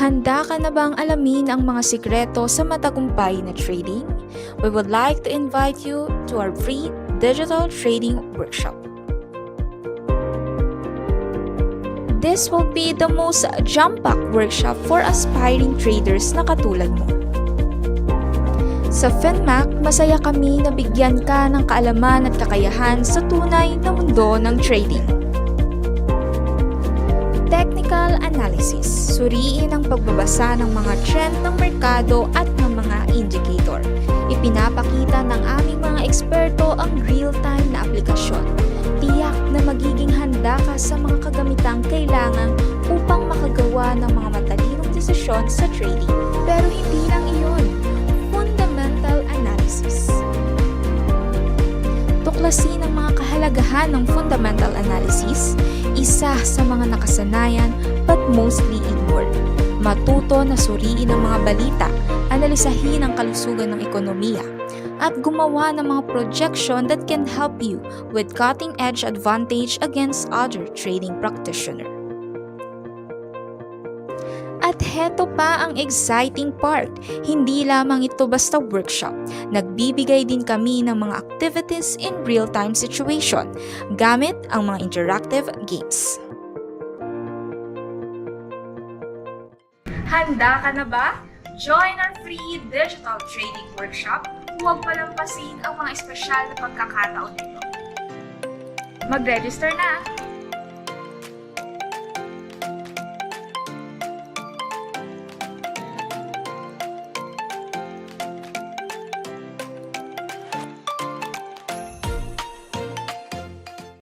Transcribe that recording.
Handa ka na bang alamin ang mga sikreto sa matagumpay na trading? We would like to invite you to our free digital trading workshop. This will be the most jam-packed workshop for aspiring traders na katulad mo. Sa FinMac, masaya kami na bigyan ka ng kaalaman at kakayahan sa tunay na mundo ng trading. Technical analysis. Suriin ang pagbabasa ng mga trend ng merkado at ng mga indicator. Ipinapakita ng aming mga eksperto ang real-time na aplikasyon. Tiyak na magiging handa ka sa mga kagamitang kailangan upang makagawa ng mga matalinong desisyon sa trading. Pero hindi lang iyon. Fundamental analysis. Tuklasin ang mga kahalagahan ng fundamental analysis, isa sa mga nakasanayan but mostly ignored. Matuto na suriin ang mga balita, analisahin ang kalusugan ng ekonomiya, at gumawa ng mga projection that can help you with cutting-edge advantage against other trading practitioners. At heto pa ang exciting part, hindi lamang ito basta workshop. Nagbibigay din kami ng mga activities in real-time situation, gamit ang mga interactive games. Handa ka na ba? Join our free digital trading workshop. Huwag palampasin ang mga espesyal na pagkakataon nito. Mag-register na!